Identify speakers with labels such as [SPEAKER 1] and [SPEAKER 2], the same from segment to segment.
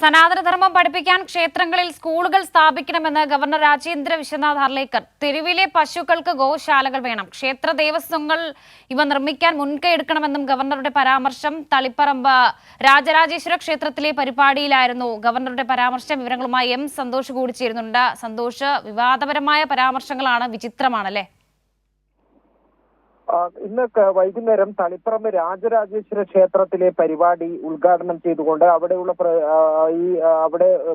[SPEAKER 1] സനാതനധർമ്മം പഠിപ്പിക്കാൻ ക്ഷേത്രങ്ങളിൽ സ്കൂളുകൾ സ്ഥാപിക്കണമെന്ന് ഗവർണർ രാജേന്ദ്ര വിശ്വനാഥ് ആർലേക്കർ. തെരുവിലെ പശുക്കൾക്ക് ഗോശാലകൾ വേണം. ക്ഷേത്ര ദേവസ്വങ്ങൾ ഇവ നിർമ്മിക്കാൻ മുൻകൈ എടുക്കണമെന്നും ഗവർണറുടെ പരാമർശം. തളിപ്പറമ്പ് രാജരാജേശ്വര ക്ഷേത്രത്തിലെ പരിപാടിയിലായിരുന്നു ഗവർണറുടെ പരാമർശം. വിവരങ്ങളുമായി എം സന്തോഷ് കൂടി ചേരുന്നുണ്ട്. സന്തോഷ്, വിവാദപരമായ പരാമർശങ്ങളാണ്, വിചിത്രമാണല്ലേ?
[SPEAKER 2] ഇന്ന് വൈകുന്നേരം തളിപ്പറമ്പ് രാജരാജേശ്വര ക്ഷേത്രത്തിലെ പരിപാടി ഉദ്ഘാടനം ചെയ്തുകൊണ്ട് അവിടെയുള്ള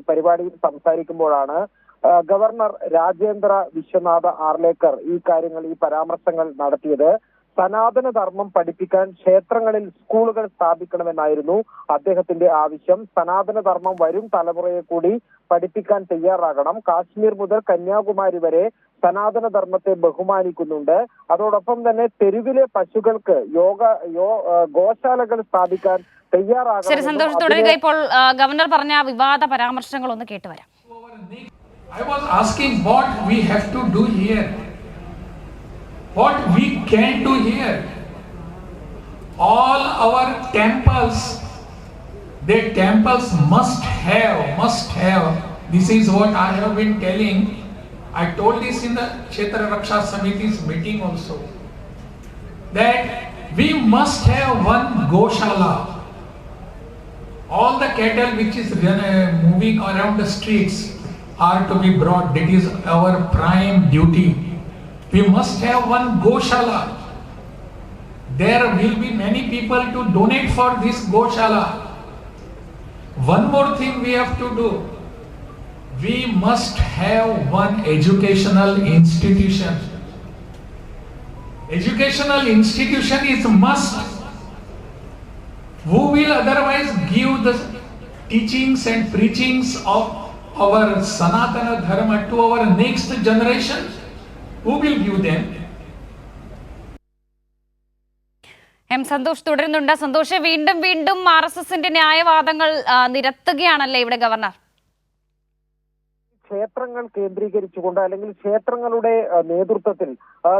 [SPEAKER 2] പരിപാടിയിൽ സംസാരിക്കുമ്പോഴാണ് ഗവർണർ രാജേന്ദ്ര വിശ്വനാഥ് ആർലേക്കർ ഈ പരാമർശങ്ങൾ നടത്തിയത്. സനാതന ധർമ്മം പഠിപ്പിക്കാൻ ക്ഷേത്രങ്ങളിൽ സ്കൂളുകൾ സ്ഥാപിക്കണമെന്നായിരുന്നു അദ്ദേഹത്തിന്റെ ആവശ്യം. സനാതന ധർമ്മം വരും തലമുറയെ കൂടി പഠിപ്പിക്കാൻ തയ്യാറാകണം. കാശ്മീർ മുതൽ കന്യാകുമാരി വരെ സനാതന ധർമ്മത്തെ ബഹുമാനിക്കുന്നുണ്ട്. അതോടൊപ്പം തന്നെ തെരുവിലെ പശുക്കൾക്ക് ഗോശാലകൾ സ്ഥാപിക്കാൻ തയ്യാറാകണം.
[SPEAKER 1] ശരി സന്തോഷ്, തുടരുക. ഇപ്പോൾ ഗവർണർ പറഞ്ഞ വിവാദ പരാമർശങ്ങൾ ഒന്ന് കേട്ടുവരാം.
[SPEAKER 3] I was asking what we have to do here, what we can do here. All our temples, their temples must have. This is what I have been telling. I told this in the Kshetra Raksha Samiti's meeting also, that we must have one Goshala. All the cattle which is moving around the streets are to be brought. That is our prime duty. We must have one Goshala. There will be many people to donate for this Goshala. One more thing we have to do. We must have one educational institution. Educational institution is must. Who will otherwise give the teachings and preachings of our Sanatana Dharma to our next generation? Who will give them?
[SPEAKER 1] M Santhosh തുടരുന്നുണ്ട്. സന്തോഷ്, വീണ്ടും RSSന്റെ ന്യായവാദങ്ങൾ നിരത്തുകയാണല്ലേ ഇവിടെ governor?
[SPEAKER 2] ക്ഷേത്രങ്ങൾ കേന്ദ്രീകരിച്ചുകൊണ്ട് അല്ലെങ്കിൽ ക്ഷേത്രങ്ങളുടെ നേതൃത്വത്തിൽ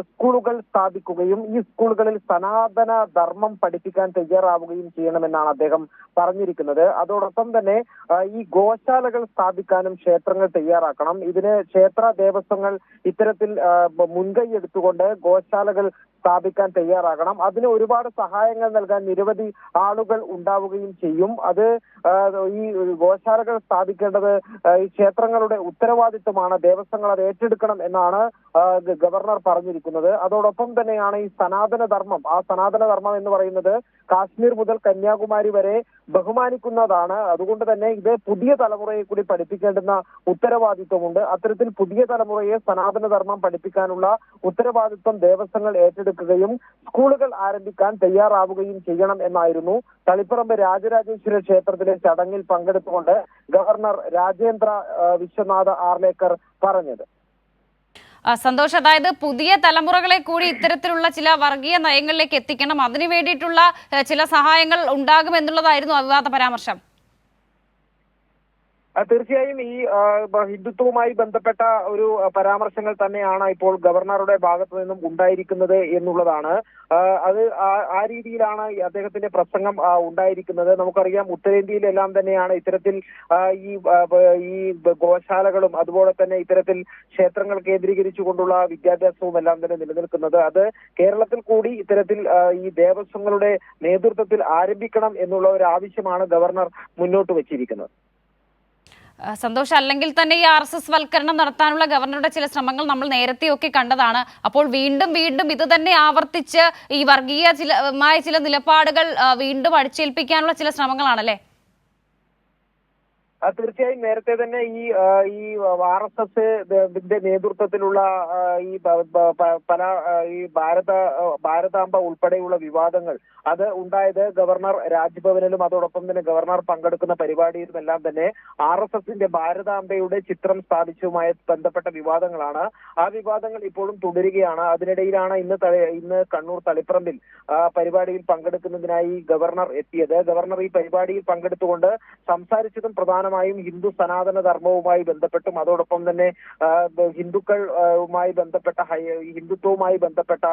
[SPEAKER 2] സ്കൂളുകൾ സ്ഥാപിക്കുകയും ഈ സ്കൂളുകളിൽ സനാതന ധർമ്മം പഠിപ്പിക്കാൻ തയ്യാറാവുകയും ചെയ്യണമെന്നാണ് അദ്ദേഹം പറഞ്ഞിരിക്കുന്നത്. അതോടൊപ്പം തന്നെ ഈ ഗോശാലകൾ സ്ഥാപിക്കാനും ക്ഷേത്രങ്ങൾ തയ്യാറാക്കണം. ഇതിന് ക്ഷേത്ര ദേവസ്വങ്ങൾ ഇത്തരത്തിൽ മുൻകൈ എടുത്തുകൊണ്ട് ഗോശാലകൾ സ്ഥാപിക്കാൻ തയ്യാറാകണം. അതിന് ഒരുപാട് സഹായങ്ങൾ നൽകാൻ നിരവധി ആളുകൾ ഉണ്ടാവുകയും ചെയ്യും. അത് ഈ ഗോശാലകൾ സ്ഥാപിക്കേണ്ടത് ഈ ക്ഷേത്രങ്ങളുടെ ഉത്തരവാദിത്വമാണ്. ദേവസ്വങ്ങൾ അത് ഏറ്റെടുക്കണം എന്നാണ് ഗവർണർ പറഞ്ഞിരിക്കുന്നത്. അതോടൊപ്പം തന്നെയാണ് ഈ സനാതന ധർമ്മം എന്ന് പറയുന്നത് കാശ്മീർ മുതൽ കന്യാകുമാരി വരെ ബഹുമാനിക്കുന്നതാണ്. അതുകൊണ്ട് തന്നെ ഇത് പുതിയ തലമുറയെ കൂടി പഠിപ്പിക്കേണ്ടുന്ന ഉത്തരവാദിത്വമുണ്ട്. അത്തരത്തിൽ പുതിയ തലമുറയെ സനാതന ധർമ്മം പഠിപ്പിക്കാനുള്ള ഉത്തരവാദിത്വം ദേവസ്വങ്ങൾ ഏറ്റെടുക്കുകയും സ്കൂളുകൾ ആരംഭിക്കാൻ തയ്യാറാവുകയും ചെയ്യണം എന്നായിരുന്നു തളിപ്പറമ്പ് രാജരാജേശ്വര ക്ഷേത്രത്തിലെ ചടങ്ങിൽ പങ്കെടുത്തുകൊണ്ട് ഗവർണർ രാജേന്ദ്ര വിശ്വനാഥ് ആർലേക്കർ പറഞ്ഞത്.
[SPEAKER 1] സന്തോഷ്, അതായത് പുതിയ തലമുറകളെ കൂടി ഇത്തരത്തിലുള്ള ചില വർഗീയ നയങ്ങളിലേക്ക് എത്തിക്കണം, അതിനു വേണ്ടിയിട്ടുള്ള ചില സഹായങ്ങൾ ഉണ്ടാകുമെന്നുള്ളതായിരുന്നു വിവാദ പരാമർശം.
[SPEAKER 2] തീർച്ചയായും ഈ ഹിന്ദുത്വവുമായി ബന്ധപ്പെട്ട ഒരു പരാമർശങ്ങൾ തന്നെയാണ് ഇപ്പോൾ ഗവർണറുടെ ഭാഗത്തു നിന്നും ഉണ്ടായിരിക്കുന്നത് എന്നുള്ളതാണ്. അത് ആ രീതിയിലാണ് അദ്ദേഹത്തിന്റെ പ്രസംഗം ഉണ്ടായിരിക്കുന്നത്. നമുക്കറിയാം, ഉത്തരേന്ത്യയിലെല്ലാം തന്നെയാണ് ഇത്തരത്തിൽ ഈ ഗോശാലകളും അതുപോലെ തന്നെ ഇത്തരത്തിൽ ക്ഷേത്രങ്ങൾ കേന്ദ്രീകരിച്ചുകൊണ്ടുള്ള വിദ്യാഭ്യാസവും എല്ലാം തന്നെ നിലനിൽക്കുന്നത്. അത് കേരളത്തിൽ കൂടി ഇത്തരത്തിൽ ഈ ദേവസ്വങ്ങളുടെ നേതൃത്വത്തിൽ ആരംഭിക്കണം എന്നുള്ള ഒരു ആവശ്യമാണ് ഗവർണർ മുന്നോട്ട് വെച്ചിരിക്കുന്നത്.
[SPEAKER 1] സന്തോഷ്, അല്ലെങ്കിൽ തന്നെ ഈ RSS വൽക്കരണം നടത്താനുള്ള ഗവർണറുടെ ചില ശ്രമങ്ങൾ നമ്മൾ നേരത്തെയൊക്കെ കണ്ടതാണ്. അപ്പോൾ വീണ്ടും ഇത് തന്നെ ആവർത്തിച്ച് ഈ വർഗീയമായ ചില നിലപാടുകൾ വീണ്ടും അടിച്ചേൽപ്പിക്കാനുള്ള ചില ശ്രമങ്ങളാണല്ലേ?
[SPEAKER 2] തീർച്ചയായും നേരത്തെ തന്നെ ഈ RSSന്റെ നേതൃത്വത്തിലുള്ള ഈ ഭാരതാംബ ഉൾപ്പെടെയുള്ള വിവാദങ്ങൾ അത് ഉണ്ടായത് ഗവർണർ രാജ്ഭവനിലും അതോടൊപ്പം തന്നെ ഗവർണർ പങ്കെടുക്കുന്ന പരിപാടിയിലും എല്ലാം തന്നെ RSSന്റെ ഭാരതാംബയുടെ ചിത്രം സ്ഥാപിച്ചതുമായി ബന്ധപ്പെട്ട വിവാദങ്ങളാണ്. ആ വിവാദങ്ങൾ ഇപ്പോഴും തുടരുകയാണ്. അതിനിടയിലാണ് ഇന്ന് കണ്ണൂർ തളിപ്പറമ്പിൽ പരിപാടിയിൽ പങ്കെടുക്കുന്നതിനായി ഗവർണർ എത്തിയത്. ഗവർണർ ഈ പരിപാടിയിൽ പങ്കെടുത്തുകൊണ്ട് സംസാരിച്ചതും പ്രധാന പ്രധാനമായും ഹിന്ദു സനാതന ധർമ്മവുമായി ബന്ധപ്പെട്ടും അതോടൊപ്പം തന്നെ ഹിന്ദുക്കളുമായി ബന്ധപ്പെട്ട ഹിന്ദുത്വവുമായി ബന്ധപ്പെട്ട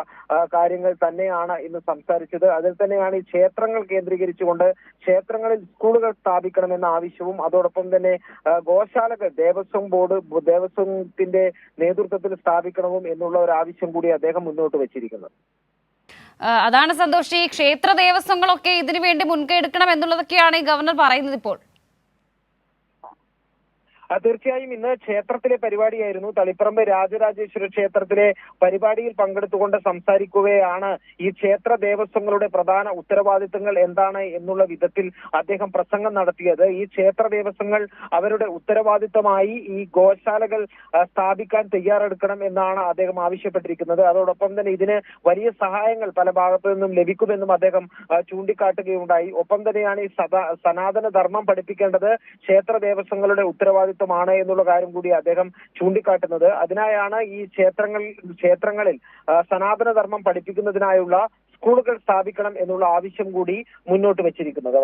[SPEAKER 2] കാര്യങ്ങൾ തന്നെയാണ് ഇന്ന് സംസാരിച്ചത്. അതിൽ തന്നെയാണ് ഈ ക്ഷേത്രങ്ങൾ കേന്ദ്രീകരിച്ചുകൊണ്ട് ക്ഷേത്രങ്ങളിൽ സ്കൂളുകൾ സ്ഥാപിക്കണമെന്ന ആവശ്യവും അതോടൊപ്പം തന്നെ ഗോശാലകൾ ദേവസ്വത്തിന്റെ നേതൃത്വത്തിൽ സ്ഥാപിക്കണവും എന്നുള്ള ഒരു ആവശ്യം കൂടി അദ്ദേഹം മുന്നോട്ട് വെച്ചിരിക്കുന്നത്.
[SPEAKER 1] അതാണ് സന്തോഷ്, ഈ ക്ഷേത്ര ദേവസ്വങ്ങളൊക്കെ ഇതിനു വേണ്ടി മുൻകൈ എടുക്കണം എന്നുള്ളതൊക്കെയാണ് ഈ ഗവർണർ പറയുന്നത് ഇപ്പോൾ.
[SPEAKER 2] തീർച്ചയായും ഇന്ന് ക്ഷേത്രത്തിലെ പരിപാടിയായിരുന്നു. തളിപ്പറമ്പ് രാജരാജേശ്വര ക്ഷേത്രത്തിലെ പരിപാടിയിൽ പങ്കെടുത്തുകൊണ്ട് സംസാരിക്കുകയാണ് ഈ ക്ഷേത്ര ദേവസ്വങ്ങളുടെ പ്രധാന ഉത്തരവാദിത്തങ്ങൾ എന്താണ് എന്നുള്ള വിധത്തിൽ അദ്ദേഹം പ്രസംഗം നടത്തിയത്. ഈ ക്ഷേത്ര ദേവസ്വങ്ങൾ അവരുടെ ഉത്തരവാദിത്തമായി ഈ ഗോശാലകൾ സ്ഥാപിക്കാൻ തയ്യാറെടുക്കണം എന്നാണ് അദ്ദേഹം ആവശ്യപ്പെട്ടിരിക്കുന്നത്. അതോടൊപ്പം തന്നെ ഇതിന് വലിയ സഹായങ്ങൾ പല ഭാഗത്തു നിന്നും ലഭിക്കുമെന്നും അദ്ദേഹം ചൂണ്ടിക്കാട്ടുകയുണ്ടായി. ഒപ്പം തന്നെയാണ് ഈ സനാതന ധർമ്മം പഠിപ്പിക്കേണ്ടത് ക്ഷേത്ര ദേവസ്വങ്ങളുടെ ഉത്തരവാദിത്തം ാണ് എന്നുള്ള കാര്യം കൂടി അദ്ദേഹം ചൂണ്ടിക്കാട്ടുന്നത്. അതിനായാണ് ഈ ക്ഷേത്രങ്ങളിൽ സനാതന ധർമ്മം പഠിപ്പിക്കുന്നതിനായുള്ള സ്കൂളുകൾ സ്ഥാപിക്കണം എന്നുള്ള ആവശ്യം കൂടി മുന്നോട്ട് വെച്ചിരിക്കുന്നത്.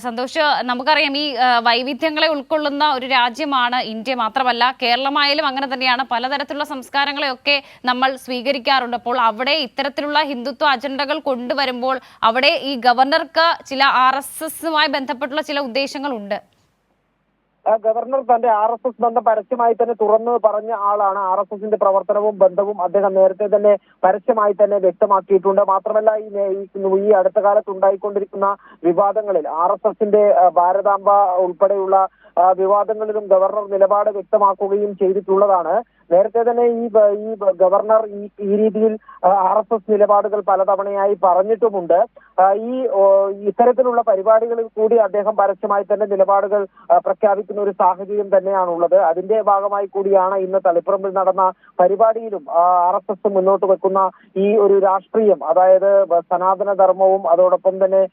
[SPEAKER 1] സന്തോഷ്, നമുക്കറിയാം ഈ വൈവിധ്യങ്ങളെ ഉൾക്കൊള്ളുന്ന ഒരു രാജ്യമാണ് ഇന്ത്യ. മാത്രമല്ല കേരളമായാലും അങ്ങനെ തന്നെയാണ്. പലതരത്തിലുള്ള സംസ്കാരങ്ങളെയൊക്കെ നമ്മൾ സ്വീകരിക്കാറുണ്ട്. അപ്പോൾ അവിടെ ഇത്തരത്തിലുള്ള ഹിന്ദുത്വ അജണ്ടകൾ കൊണ്ടുവരുമ്പോൾ അവിടെ ഈ ഗവർണർക്ക് ചില RSSുമായി ബന്ധപ്പെട്ടുള്ള ചില ഉദ്ദേശങ്ങളുണ്ട്.
[SPEAKER 2] ഗവർണർ തന്റെ RSS ബന്ധം പരസ്യമായി തന്നെ തുറന്നു പറഞ്ഞ ആളാണ്. RSSന്റെ പ്രവർത്തനവും ബന്ധവും അദ്ദേഹം നേരത്തെ തന്നെ പരസ്യമായി തന്നെ വ്യക്തമാക്കിയിട്ടുണ്ട്. മാത്രമല്ല ഈ അടുത്ത കാലത്ത് ഉണ്ടായിക്കൊണ്ടിരിക്കുന്ന വിവാദങ്ങളിൽ RSSന്റെ ഭാരതാംബ ഉൾപ്പെടെയുള്ള വിവാദങ്ങളിലും ഗവർണർ നിലപാട് വ്യക്തമാക്കുകയും ചെയ്തിട്ടുള്ളതാണ്. നേരത്തെ തന്നെ ഈ ഗവർണർ ഈ രീതിയിൽ RSS നിലപാടുകൾ പലതവണയായി പറഞ്ഞിട്ടുമുണ്ട്. ഇത്തരത്തിലുള്ള പരിപാടികളിൽ കൂടി അദ്ദേഹം പരസ്യമായി തന്നെ നിലപാടുകൾ പ്രഖ്യാപിക്കുന്ന ഒരു സാഹചര്യം തന്നെയാണുള്ളത്. അതിന്റെ ഭാഗമായി കൂടിയാണ് ഇന്ന് തളിപ്പറമ്പിൽ നടന്ന പരിപാടിയിലും RSS മുന്നോട്ട് വെക്കുന്ന ഈ ഒരു രാഷ്ട്രീയം, അതായത് സനാതന ധർമ്മവും അതോടൊപ്പം തന്നെ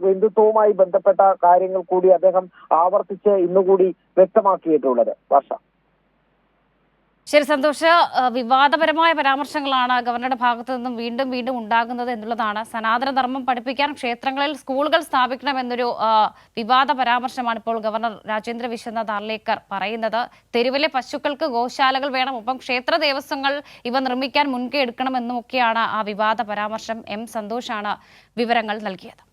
[SPEAKER 2] ഹിന്ദുത്വവുമായി ബന്ധപ്പെട്ട കാര്യങ്ങൾ കൂടി അദ്ദേഹം ആവർത്തിച്ച് ഇന്നുകൂടി വ്യക്തമാക്കിയിട്ടുള്ളത്. വർഷ.
[SPEAKER 1] ശരി സന്തോഷ്, വിവാദപരമായ പരാമർശങ്ങളാണ് ഗവർണറുടെ ഭാഗത്തു നിന്നും വീണ്ടും ഉണ്ടാകുന്നത് എന്നുള്ളതാണ്. സനാതനധർമ്മം പഠിപ്പിക്കാൻ ക്ഷേത്രങ്ങളിൽ സ്കൂളുകൾ സ്ഥാപിക്കണമെന്നൊരു വിവാദ പരാമർശമാണ് ഇപ്പോൾ ഗവർണർ രാജേന്ദ്ര വിശ്വനാഥ് ആർലേക്കർ പറയുന്നത്. തെരുവിലെ പശുക്കൾക്ക് ഗോശാലകൾ വേണം, ഒപ്പം ക്ഷേത്ര ദേവസ്വങ്ങൾ ഇവ നിർമ്മിക്കാൻ മുൻകൈ എടുക്കണമെന്നുമൊക്കെയാണ് ആ വിവാദ പരാമർശം. M. സന്തോഷാണ് വിവരങ്ങൾ നൽകിയത്.